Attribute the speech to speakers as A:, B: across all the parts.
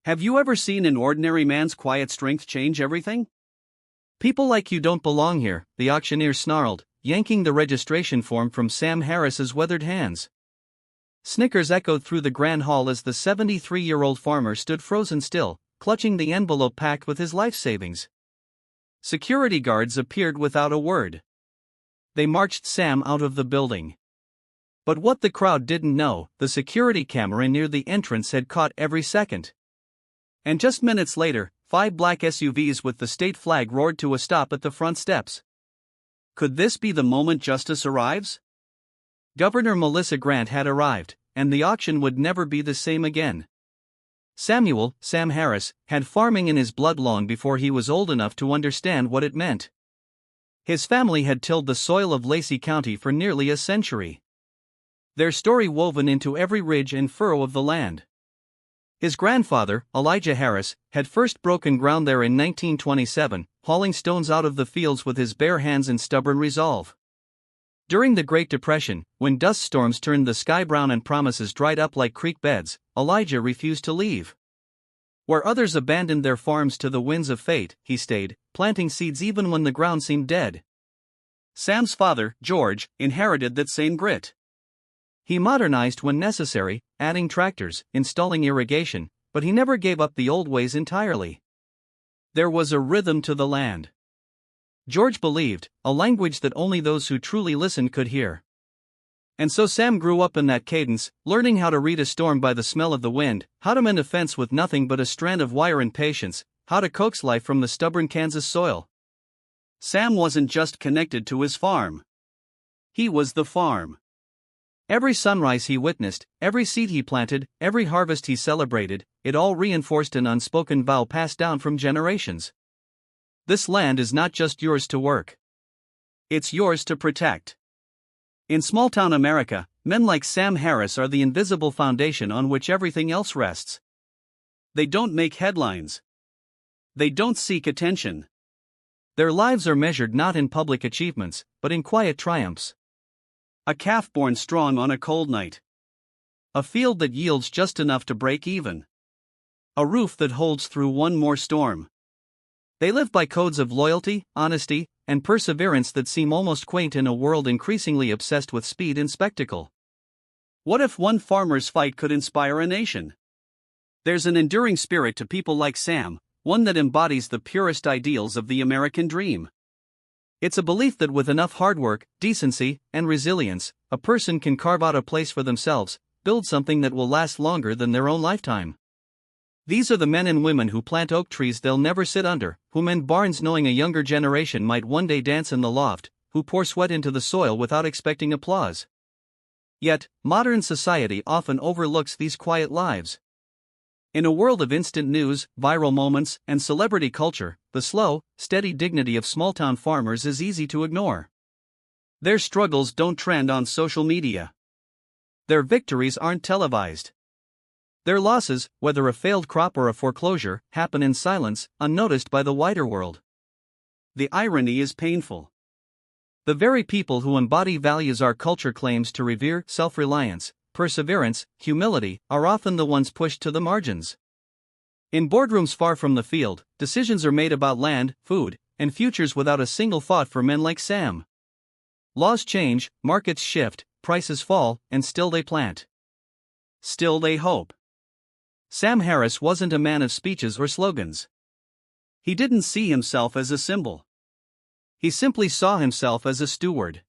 A: Have you ever seen an ordinary man's quiet strength change everything?
B: People like you don't belong here, the auctioneer snarled, yanking the registration form from Sam Harris's weathered hands. Snickers echoed through the grand hall as the 73-year-old farmer stood frozen still, clutching the envelope packed with his life savings. Security guards appeared without a word. They marched Sam out of the building. But what the crowd didn't know, the security camera near the entrance had caught every second. And just minutes later, 5 black SUVs with the state flag roared to a stop at the front steps.
A: Could this be the moment justice arrives?
B: Governor Melissa Grant had arrived, and the auction would never be the same again. Sam Harris, had farming in his blood long before he was old enough to understand what it meant. His family had tilled the soil of Lacey County for nearly a century. Their story woven into every ridge and furrow of the land. His grandfather, Elijah Harris, had first broken ground there in 1927, hauling stones out of the fields with his bare hands and stubborn resolve. During the Great Depression, when dust storms turned the sky brown and promises dried up like creek beds, Elijah refused to leave. Where others abandoned their farms to the winds of fate, he stayed, planting seeds even when the ground seemed dead.
A: Sam's father, George, inherited that same grit.
B: He modernized when necessary, adding tractors, installing irrigation, but he never gave up the old ways entirely. There was a rhythm to the land. George believed, a language that only those who truly listened could hear. And so Sam grew up in that cadence, learning how to read a storm by the smell of the wind, how to mend a fence with nothing but a strand of wire and patience, how to coax life from the stubborn Kansas soil.
A: Sam wasn't just connected to his farm. He was the farm.
B: Every sunrise he witnessed, every seed he planted, every harvest he celebrated, it all reinforced an unspoken vow passed down from generations. This land is not just yours to work.
A: It's yours to protect. In small-town America, men like Sam Harris are the invisible foundation on which everything else rests. They don't make headlines. They don't seek attention.
B: Their lives are measured not in public achievements, but in quiet triumphs.
A: A calf born strong on a cold night.
B: A field that yields just enough to break even.
A: A roof that holds through one more storm.
B: They live by codes of loyalty, honesty, and perseverance that seem almost quaint in a world increasingly obsessed with speed and spectacle.
A: What if one farmer's fight could inspire a nation? There's an enduring spirit to people like Sam, one that embodies the purest ideals of the American dream.
B: It's a belief that with enough hard work, decency, and resilience, a person can carve out a place for themselves, build something that will last longer than their own lifetime. These are the men and women who plant oak trees they'll never sit under, who mend barns knowing a younger generation might one day dance in the loft, who pour sweat into the soil without expecting applause. Yet, modern society often overlooks these quiet lives. In a world of instant news, viral moments, and celebrity culture, the slow, steady dignity of small-town farmers is easy to ignore. Their struggles don't trend on social media. Their victories aren't televised. Their losses, whether a failed crop or a foreclosure, happen in silence, unnoticed by the wider world.
A: The irony is painful.
B: The very people who embody values our culture claims to revere, self-reliance, perseverance, humility, are often the ones pushed to the margins. In boardrooms far from the field, decisions are made about land, food, and futures without a single thought for men like Sam. Laws change, markets shift, prices fall, and still they plant.
A: Still they hope.
B: Sam Harris wasn't a man of speeches or slogans.
A: He didn't see himself as a symbol.
B: He simply saw himself as a steward.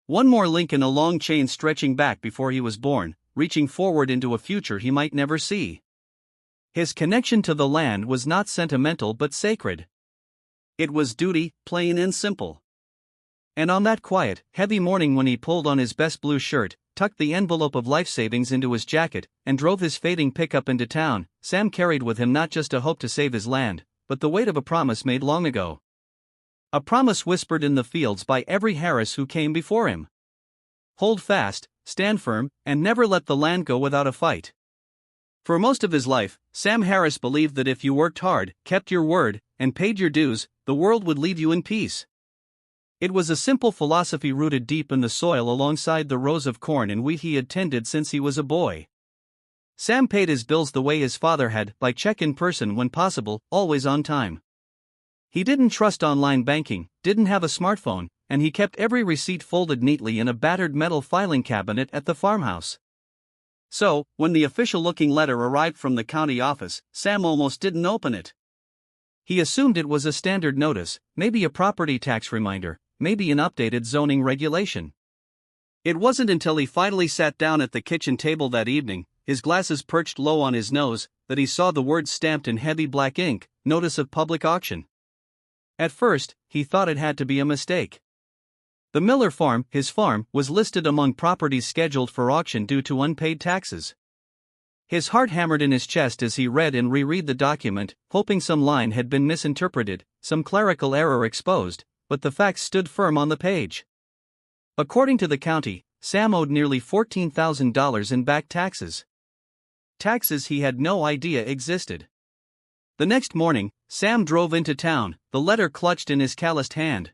A: One more link in a long chain stretching back before he was born, reaching forward into a future he might never see.
B: His connection to the land was not sentimental but sacred.
A: It was duty, plain and simple.
B: And on that quiet, heavy morning when he pulled on his best blue shirt, tucked the envelope of life savings into his jacket, and drove his fading pickup into town, Sam carried with him not just a hope to save his land, but the weight of a promise made long ago. A promise whispered in the fields by every Harris who came before him. Hold fast, stand firm, and never let the land go without a fight. For most of his life, Sam Harris believed that if you worked hard, kept your word, and paid your dues, the world would leave you in peace. It was a simple philosophy rooted deep in the soil alongside the rows of corn and wheat he had tended since he was a boy.
A: Sam paid his bills the way his father had, by check in person when possible, always on time. He didn't trust online banking, didn't have a smartphone, and he kept every receipt folded neatly in a battered metal filing cabinet at the farmhouse. So, when the official-looking letter arrived from the county office, Sam almost didn't open it. He assumed it was a standard notice, maybe a property tax reminder, maybe an updated zoning regulation. It wasn't until he finally sat down at the kitchen table that evening, his glasses perched low on his nose, that he saw the words stamped in heavy black ink, "Notice of Public Auction." At first, he thought it had to be a mistake. The Miller farm, his farm, was listed among properties scheduled for auction due to unpaid taxes. His heart hammered in his chest as he read and reread the document, hoping some line had been misinterpreted, some clerical error exposed, but the facts stood firm on the page. According to the county, Sam owed nearly $14,000 in back taxes. Taxes he had no idea existed. The next morning, Sam drove into town, the letter clutched in his calloused hand.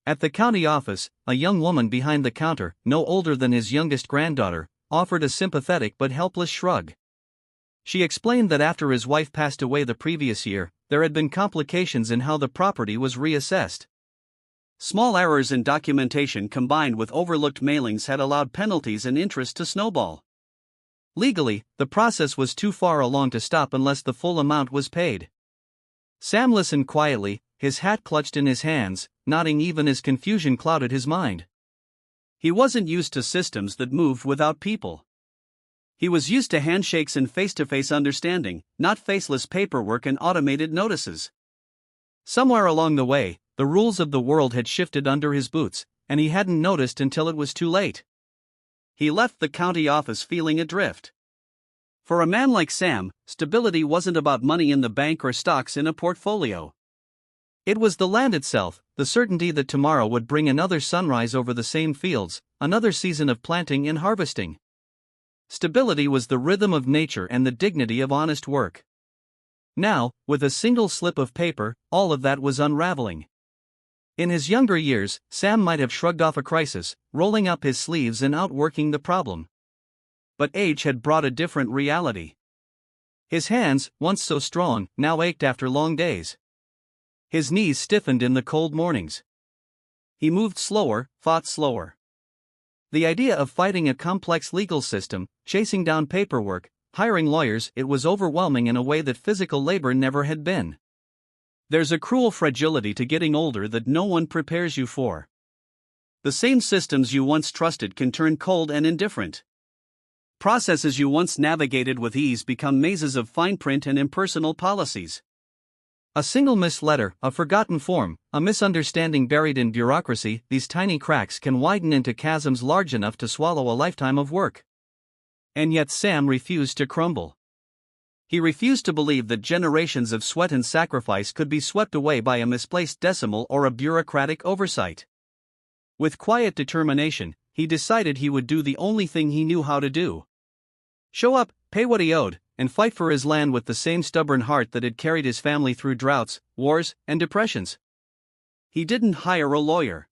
A: At the county office, a young woman behind the counter, no older than his youngest granddaughter, offered a sympathetic but helpless shrug. She explained that after his wife passed away the previous year, there had been complications in how the property was reassessed. Small errors in documentation combined with overlooked mailings had allowed penalties and interest to snowball. Legally, the process was too far along to stop unless the full amount was paid. Sam listened quietly, his hat clutched in his hands, nodding even as confusion clouded his mind. He wasn't used to systems that moved without people. He was used to handshakes and face-to-face understanding, not faceless paperwork and automated notices. Somewhere along the way, the rules of the world had shifted under his boots, and he hadn't noticed until it was too late. He left the county office feeling adrift. For a man like Sam, stability wasn't about money in the bank or stocks in a portfolio. It was the land itself, the certainty that tomorrow would bring another sunrise over the same fields, another season of planting and harvesting. Stability was the rhythm of nature and the dignity of honest work. Now, with a single slip of paper, all of that was unraveling. In his younger years, Sam might have shrugged off a crisis, rolling up his sleeves and outworking the problem. But age had brought a different reality. His hands, once so strong, now ached after long days. His knees stiffened in the cold mornings. He moved slower, fought slower. The idea of fighting a complex legal system, chasing down paperwork, hiring lawyers, it was overwhelming in a way that physical labor never had been. There's a cruel fragility to getting older that no one prepares you for. The same systems you once trusted can turn cold and indifferent. Processes you once navigated with ease become mazes of fine print and impersonal policies. A single missed letter, a forgotten form, a misunderstanding buried in bureaucracy, these tiny cracks can widen into chasms large enough to swallow a lifetime of work. And yet Sam refused to crumble. He refused to believe that generations of sweat and sacrifice could be swept away by a misplaced decimal or a bureaucratic oversight. With quiet determination, he decided he would do the only thing he knew how to do. Show up, pay what he owed, and fight for his land with the same stubborn heart that had carried his family through droughts, wars, and depressions. He didn't hire a lawyer.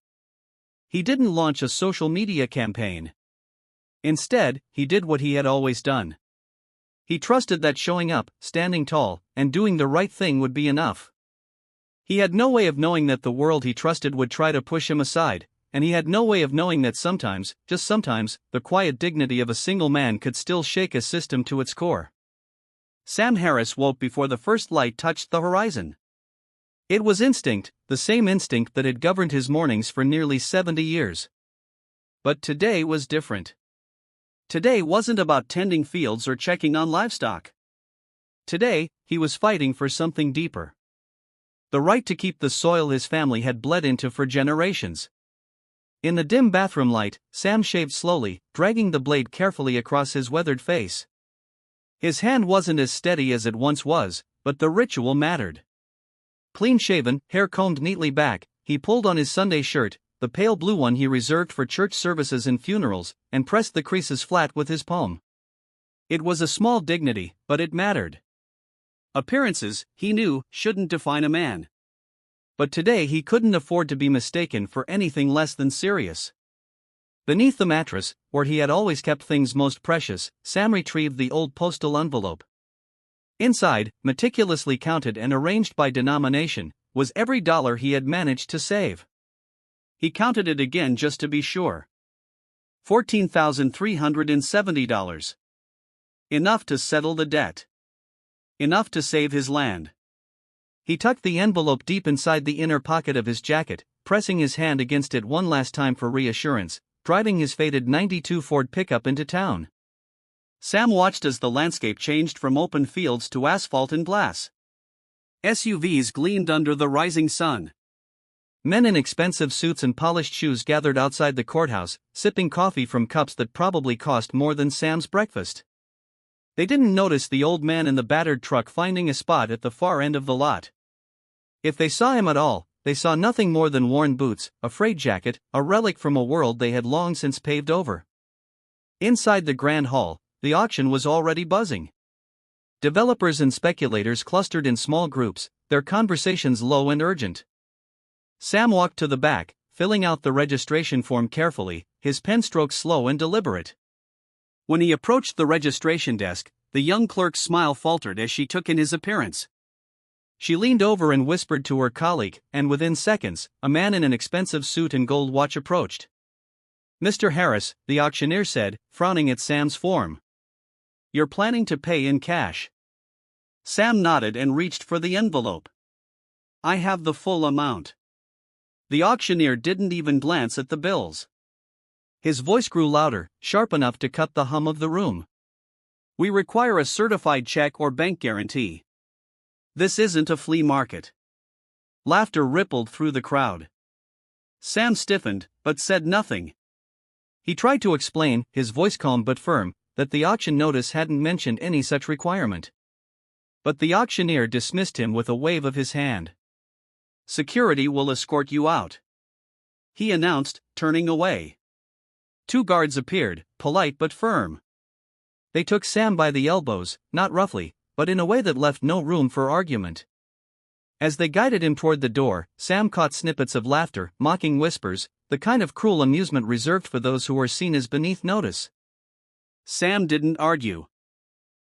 A: He didn't launch a social media campaign. Instead, he did what he had always done. He trusted that showing up, standing tall, and doing the right thing would be enough. He had no way of knowing that the world he trusted would try to push him aside, and he had no way of knowing that sometimes, just sometimes, the quiet dignity of a single man could still shake a system to its core. Sam Harris woke before the first light touched the horizon. It was instinct, the same instinct that had governed his mornings for nearly 70 years. But today was different. Today wasn't about tending fields or checking on livestock. Today, he was fighting for something deeper. The right to keep the soil his family had bled into for generations. In the dim bathroom light, Sam shaved slowly, dragging the blade carefully across his weathered face. His hand wasn't as steady as it once was, but the ritual mattered. Clean-shaven, hair combed neatly back, he pulled on his Sunday shirt, the pale blue one he reserved for church services and funerals, and pressed the creases flat with his palm. It was a small dignity, but it mattered. Appearances, he knew, shouldn't define a man. But today he couldn't afford to be mistaken for anything less than serious.
B: Beneath the mattress, where he had always kept things most precious, Sam retrieved the old postal envelope. Inside, meticulously counted and arranged by denomination, was every dollar he had managed to save. He counted it again just to be sure. $14,370. Enough to settle the debt. Enough to save his land. He tucked the envelope deep inside the inner pocket of his jacket, pressing his hand against it one last time for reassurance, driving his faded '92 Ford pickup into town. Sam watched as the landscape changed from open fields to asphalt and glass. SUVs gleamed under the rising sun. Men in expensive suits and polished shoes gathered outside the courthouse, sipping coffee from cups that probably cost more than Sam's breakfast. They didn't notice the old man in the battered truck finding a spot at the far end of the lot. If they saw him at all, they saw nothing more than worn boots, a frayed jacket, a relic from a world they had long since paved over. Inside the grand hall, the auction was already buzzing. Developers and speculators clustered in small groups, their conversations low and urgent. Sam walked to the back, filling out the registration form carefully, his pen strokes slow and deliberate. When he approached the registration desk, the young clerk's smile faltered as she took in his appearance. She leaned over and whispered to her colleague, and within seconds, a man in an expensive suit and gold watch approached. "Mr. Harris," the auctioneer said, frowning at Sam's form. "You're planning to pay in cash." Sam nodded and reached for the envelope. "I have the full amount." The auctioneer didn't even glance at the bills. His voice grew louder, sharp enough to cut the hum of the room. "We require a certified check or bank guarantee. This isn't a flea market." Laughter rippled through the crowd. Sam stiffened, but said nothing. He tried to explain, his voice calm but firm, that the auction notice hadn't mentioned any such requirement. But the auctioneer dismissed him with a wave of his hand. "Security will escort you out," he announced, turning away. 2 guards appeared, polite but firm. They took Sam by the elbows, not roughly, but in a way that left no room for argument. As they guided him toward the door, Sam caught snippets of laughter, mocking whispers, the kind of cruel amusement reserved for those who are seen as beneath notice. Sam didn't argue.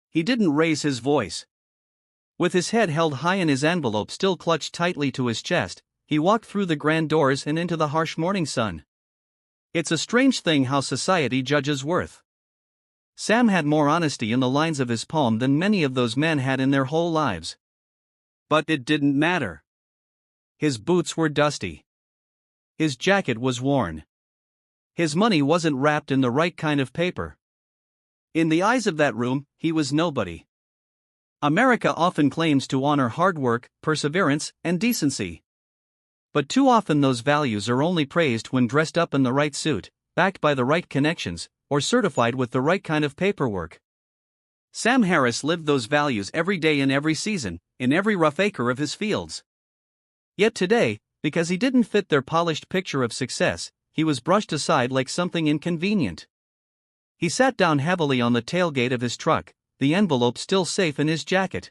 B: He didn't raise his voice. With his head held high and his envelope still clutched tightly to his chest, he walked through the grand doors and into the harsh morning sun. It's a strange thing how society judges worth. Sam had more honesty in the lines of his palm than many of those men had in their whole lives. But it didn't matter. His boots were dusty. His jacket was worn. His money wasn't wrapped in the right kind of paper. In the eyes of that room, he was nobody. America often claims to honor hard work, perseverance, and decency. But too often those values are only praised when dressed up in the right suit, backed by the right connections, or certified with the right kind of paperwork. Sam Harris lived those values every day in every season, in every rough acre of his fields. Yet today, because he didn't fit their polished picture of success, he was brushed aside like something inconvenient. He sat down heavily on the tailgate of his truck, the envelope still safe in his jacket.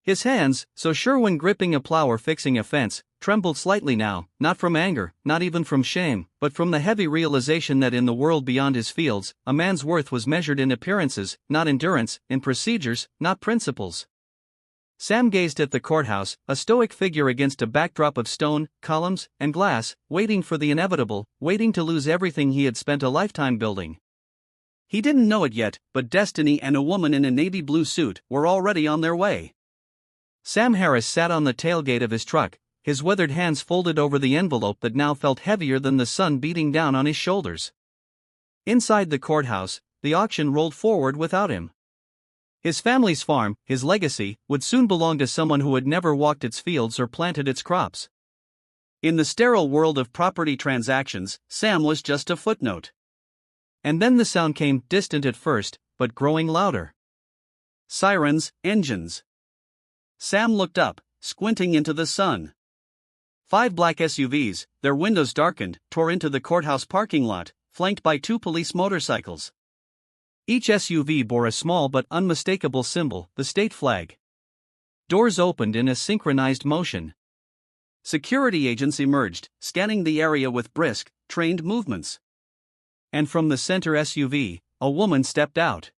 B: His hands, so sure when gripping a plow or fixing a fence, trembled slightly now, not from anger, not even from shame, but from the heavy realization that in the world beyond his fields, a man's worth was measured in appearances, not endurance, in procedures, not principles. Sam gazed at the courthouse, a stoic figure against a backdrop of stone, columns, and glass, waiting for the inevitable, waiting to lose everything he had spent a lifetime building. He didn't know it yet, but destiny and a woman in a navy blue suit were already on their way. Sam Harris sat on the tailgate of his truck, his weathered hands folded over the envelope that now felt heavier than the sun beating down on his shoulders. Inside the courthouse, the auction rolled forward without him. His family's farm, his legacy, would soon belong to someone who had never walked its fields or planted its crops. In the sterile world of property transactions, Sam was just a footnote. And then the sound came, distant at first, but growing louder. Sirens, engines. Sam looked up, squinting into the sun. 5 black SUVs, their windows darkened, tore into the courthouse parking lot, flanked by 2 police motorcycles. Each SUV bore a small but unmistakable symbol, the state flag. Doors opened in a synchronized motion. Security agents emerged, scanning the area with brisk, trained movements.
A: And from the center SUV, a woman stepped out.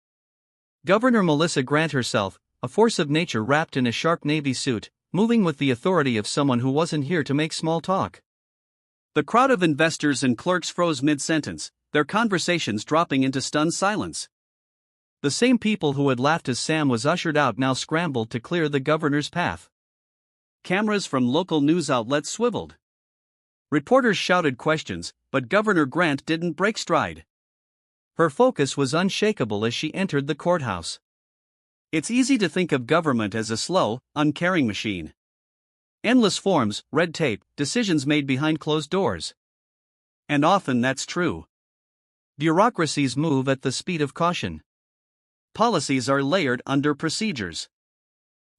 A: Governor Melissa Grant herself, a force of nature wrapped in a sharp navy suit, moving with the authority of someone who wasn't here to make small talk. The crowd of investors and clerks froze mid-sentence, their conversations dropping into stunned silence. The same people who had laughed as Sam was ushered out now scrambled to clear the governor's path. Cameras from local news outlets swiveled. Reporters shouted questions, but Governor Grant didn't break stride. Her focus was unshakable as she entered the courthouse. It's easy to think of government as a slow, uncaring machine. Endless forms, red tape, decisions made behind closed doors. And often that's true. Bureaucracies move at the speed of caution. Policies are layered under procedures.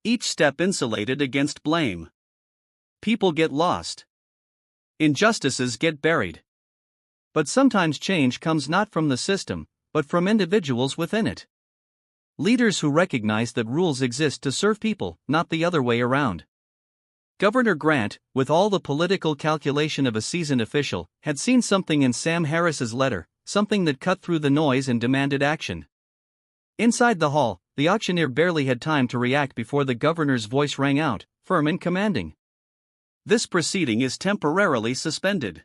A: Each step insulated against blame. People get lost. Injustices get buried. But sometimes change comes not from the system, but from individuals within it. Leaders who recognize that rules exist to serve people, not the other way around. Governor Grant, with all the political calculation of a seasoned official, had seen something in Sam Harris's letter, something that cut through the noise and demanded action. Inside the hall, the auctioneer barely had time to react before the governor's voice rang out, firm and commanding. This proceeding is temporarily suspended.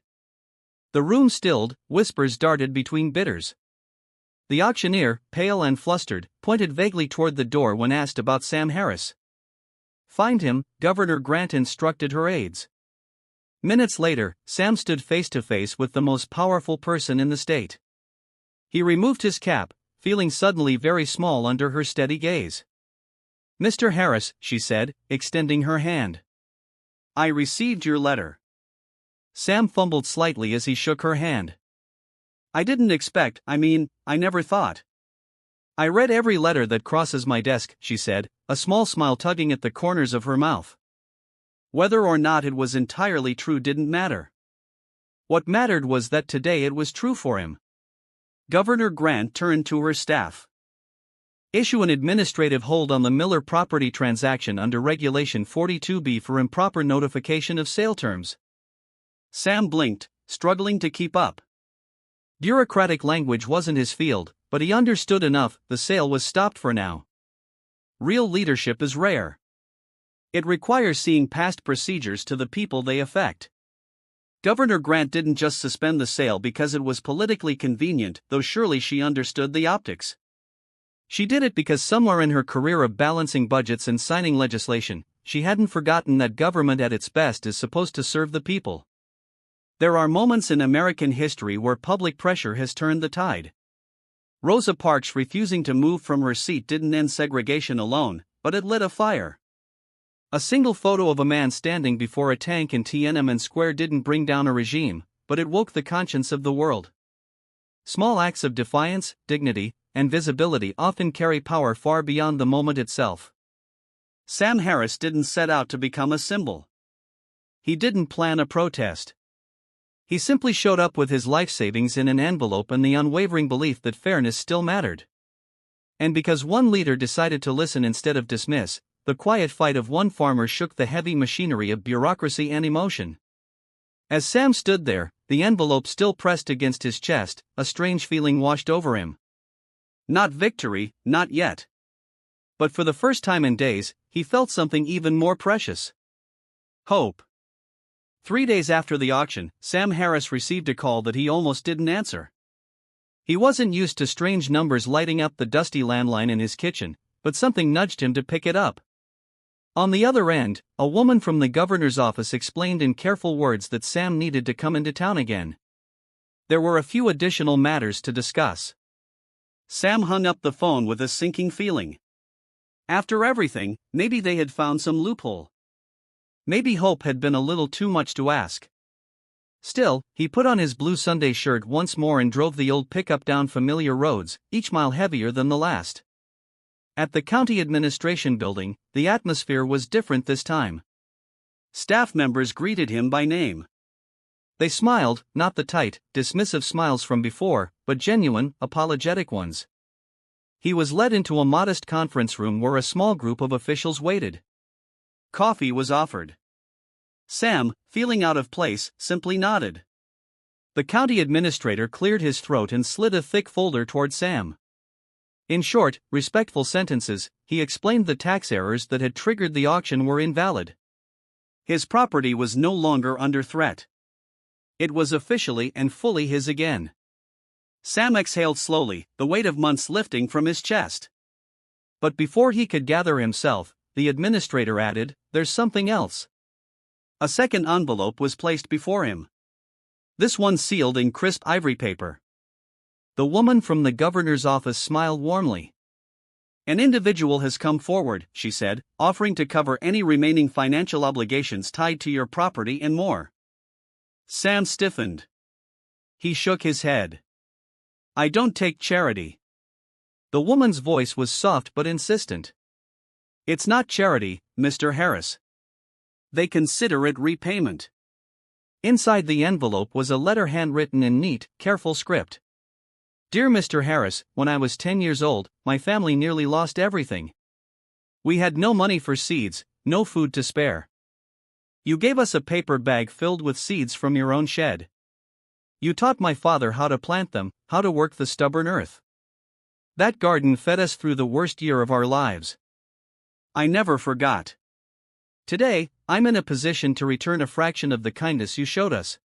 A: The room stilled, whispers darted between bidders. The auctioneer, pale and flustered, pointed vaguely toward the door when asked about Sam Harris. Find him, Governor Grant instructed her aides. Minutes later, Sam stood face to face with the most powerful person in the state. He removed his cap, feeling suddenly very small under her steady gaze. Mr. Harris, she said, extending her hand. I received your letter. Sam fumbled slightly as he shook her hand. I didn't expect, I never thought. I read every letter that crosses my desk, she said, a small smile tugging at the corners of her mouth. Whether or not it was entirely true didn't matter. What mattered was that today it was true for him. Governor Grant turned to her staff. Issue an administrative hold on the Miller property transaction under Regulation 42B for improper notification of sale terms. Sam blinked, struggling to keep up. Bureaucratic language wasn't his field, but he understood enough. The sale was stopped for now. Real leadership is rare. It requires seeing past procedures to the people they affect. Governor Grant didn't just suspend the sale because it was politically convenient, though surely she understood the optics. She did it because somewhere in her career of balancing budgets and signing legislation, she hadn't forgotten that government at its best is supposed to serve the people. There are moments in American history where public pressure has turned the tide. Rosa Parks refusing to move from her seat didn't end segregation alone, but it lit a fire. A single photo of a man standing before a tank in Tiananmen Square didn't bring down a regime, but it woke the conscience of the world. Small acts of defiance, dignity, and visibility often carry power far beyond the moment itself. Sam Harris didn't set out to become a symbol. He didn't plan a protest. He simply showed up with his life savings in an envelope and the unwavering belief that fairness still mattered. And because one leader decided to listen instead of dismiss, the quiet fight of one farmer shook the heavy machinery of bureaucracy and emotion. As Sam stood there, the envelope still pressed against his chest, a strange feeling washed over him. Not victory, not yet. But for the first time in days, he felt something even more precious. Hope. 3 days after the auction, Sam Harris received a call that he almost didn't answer. He wasn't used to strange numbers lighting up the dusty landline in his kitchen, but something nudged him to pick it up. On the other end, a woman from the governor's office explained in careful words that Sam needed to come into town again. There were a few additional matters to discuss. Sam hung up the phone with a sinking feeling. After everything, maybe they had found some loophole. Maybe hope had been a little too much to ask. Still, he put on his blue Sunday shirt once more and drove the old pickup down familiar roads, each mile heavier than the last. At the county administration building, the atmosphere was different this time. Staff members greeted him by name. They smiled, not the tight, dismissive smiles from before, but genuine, apologetic ones. He was led into a modest conference room where a small group of officials waited. Coffee was offered. Sam, feeling out of place, simply nodded. The county administrator cleared his throat and slid a thick folder toward Sam. In short, respectful sentences, he explained the tax errors that had triggered the auction were invalid. His property was no longer under threat. It was officially and fully his again. Sam exhaled slowly, the weight of months lifting from his chest. But before he could gather himself, the administrator added, "There's something else." A second envelope was placed before him. This one sealed in crisp ivory paper. The woman from the governor's office smiled warmly. "An individual has come forward," she said, "offering to cover any remaining financial obligations tied to your property and more." Sam stiffened. He shook his head. "I don't take charity." The woman's voice was soft but insistent. "It's not charity, Mr. Harris. They consider it repayment." Inside the envelope was a letter handwritten in neat, careful script. "Dear Mr. Harris, when I was 10 years old, my family nearly lost everything. We had no money for seeds, no food to spare. You gave us a paper bag filled with seeds from your own shed. You taught my father how to plant them, how to work the stubborn earth. That garden fed us through the worst year of our lives. I never forgot. Today, I'm in a position to return a fraction of the kindness you showed us.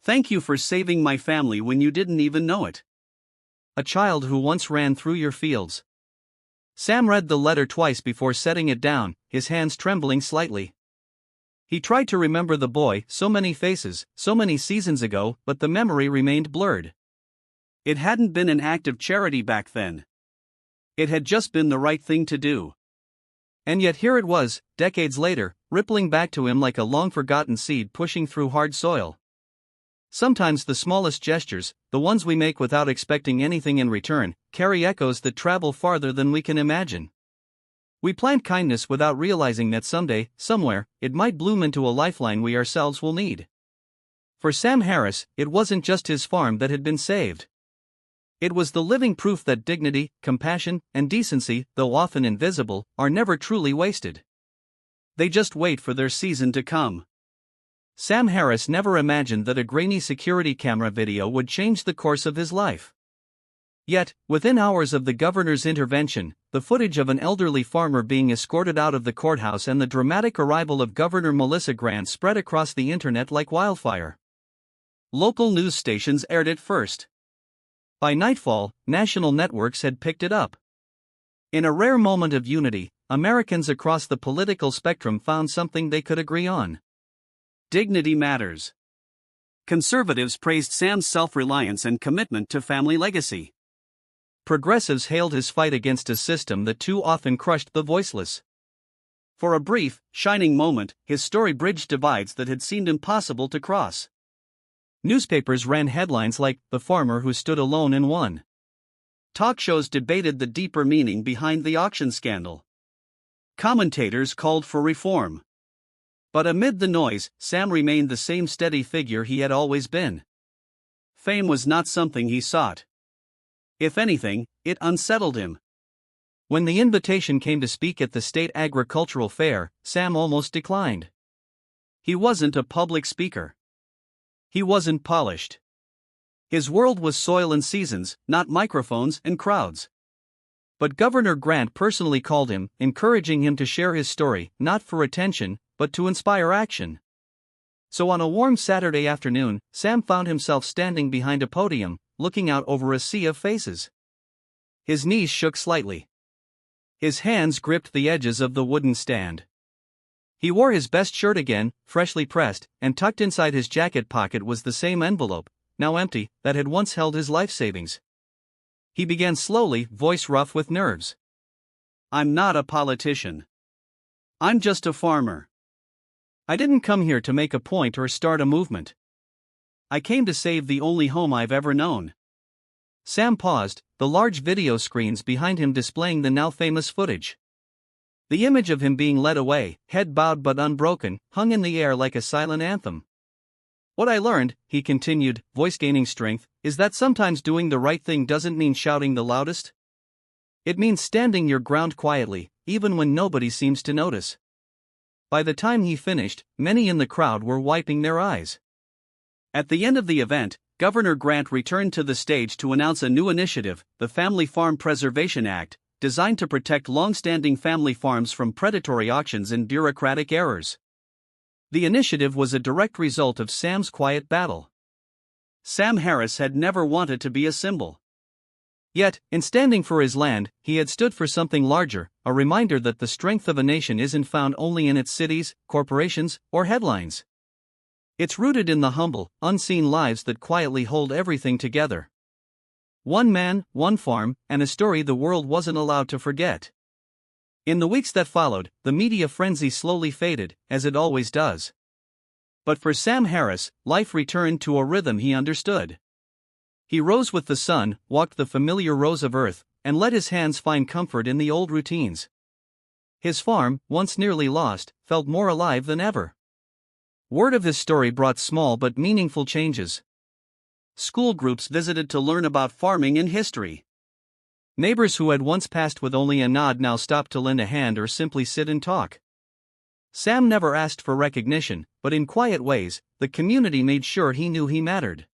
A: Thank you for saving my family when you didn't even know it. A child who once ran through your fields." Sam read the letter twice before setting it down, his hands trembling slightly. He tried to remember the boy, so many faces, so many seasons ago, but the memory remained blurred. It hadn't been an act of charity back then. It had just been the right thing to do. And yet here it was, decades later, rippling back to him like a long-forgotten seed pushing through hard soil. Sometimes the smallest gestures, the ones we make without expecting anything in return, carry echoes that travel farther than we can imagine. We plant kindness without realizing that someday, somewhere, it might bloom into a lifeline we ourselves will need. For Sam Harris, it wasn't just his farm that had been saved. It was the living proof that dignity, compassion, and decency, though often invisible, are never truly wasted. They just wait for their season to come. Sam Harris never imagined that a grainy security camera video would change the course of his life. Yet, within hours of the governor's intervention, the footage of an elderly farmer being escorted out of the courthouse and the dramatic arrival of Governor Melissa Grant spread across the internet like wildfire. Local news stations aired it first. By nightfall, national networks had picked it up. In a rare moment of unity, Americans across the political spectrum found something they could agree on. Dignity matters. Conservatives praised Sam's self-reliance and commitment to family legacy. Progressives hailed his fight against a system that too often crushed the voiceless. For a brief, shining moment, his story bridged divides that had seemed impossible to cross. Newspapers ran headlines like, "The Farmer Who Stood Alone and Won." Talk shows debated the deeper meaning behind the auction scandal. Commentators called for reform. But amid the noise, Sam remained the same steady figure he had always been. Fame was not something he sought. If anything, it unsettled him. When the invitation came to speak at the state agricultural fair, Sam almost declined. He wasn't a public speaker. He wasn't polished. His world was soil and seasons, not microphones and crowds. But Governor Grant personally called him, encouraging him to share his story, not for attention, but to inspire action. So on a warm Saturday afternoon, Sam found himself standing behind a podium, looking out over a sea of faces. His knees shook slightly. His hands gripped the edges of the wooden stand. He wore his best shirt again, freshly pressed, and tucked inside his jacket pocket was the same envelope, now empty, that had once held his life savings. He began slowly, voice rough with nerves. "I'm not a politician. I'm just a farmer. I didn't come here to make a point or start a movement. I came to save the only home I've ever known." Sam paused, the large video screens behind him displaying the now famous footage. The image of him being led away, head bowed but unbroken, hung in the air like a silent anthem. "What I learned," he continued, voice gaining strength, "is that sometimes doing the right thing doesn't mean shouting the loudest. It means standing your ground quietly, even when nobody seems to notice." By the time he finished, many in the crowd were wiping their eyes. At the end of the event, Governor Grant returned to the stage to announce a new initiative, the Family Farm Preservation Act, designed to protect long-standing family farms from predatory auctions and bureaucratic errors. The initiative was a direct result of Sam's quiet battle. Sam Harris had never wanted to be a symbol. Yet, in standing for his land, he had stood for something larger, a reminder that the strength of a nation isn't found only in its cities, corporations, or headlines. It's rooted in the humble, unseen lives that quietly hold everything together. One man, one farm, and a story the world wasn't allowed to forget. In the weeks that followed, the media frenzy slowly faded, as it always does. But for Sam Harris, life returned to a rhythm he understood. He rose with the sun, walked the familiar rows of earth, and let his hands find comfort in the old routines. His farm, once nearly lost, felt more alive than ever. Word of his story brought small but meaningful changes. School groups visited to learn about farming and history. Neighbors who had once passed with only a nod now stopped to lend a hand or simply sit and talk. Sam never asked for recognition, but in quiet ways, the community made sure he knew he mattered.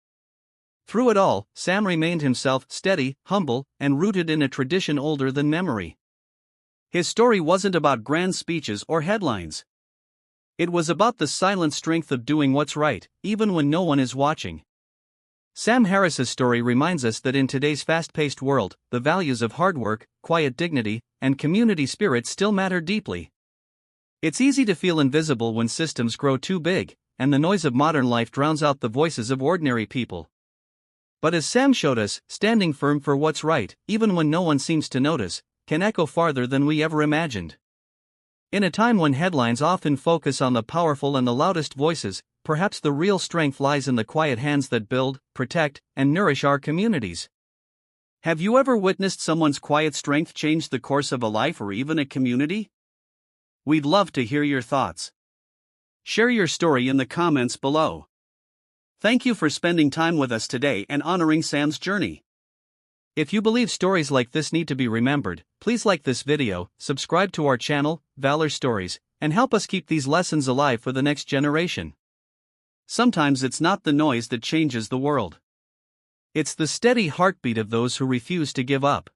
A: Through it all, Sam remained himself, steady, humble, and rooted in a tradition older than memory. His story wasn't about grand speeches or headlines. It was about the silent strength of doing what's right, even when no one is watching. Sam Harris's story reminds us that in today's fast-paced world, the values of hard work, quiet dignity, and community spirit still matter deeply. It's easy to feel invisible when systems grow too big, and the noise of modern life drowns out the voices of ordinary people. But as Sam showed us, standing firm for what's right, even when no one seems to notice, can echo farther than we ever imagined. In a time when headlines often focus on the powerful and the loudest voices, perhaps the real strength lies in the quiet hands that build, protect, and nourish our communities. Have you ever witnessed someone's quiet strength change the course of a life or even a community? We'd love to hear your thoughts. Share your story in the comments below. Thank you for spending time with us today and honoring Sam's journey. If you believe stories like this need to be remembered, please like this video, subscribe to our channel, Valor Stories, and help us keep these lessons alive for the next generation. Sometimes it's not the noise that changes the world. It's the steady heartbeat of those who refuse to give up.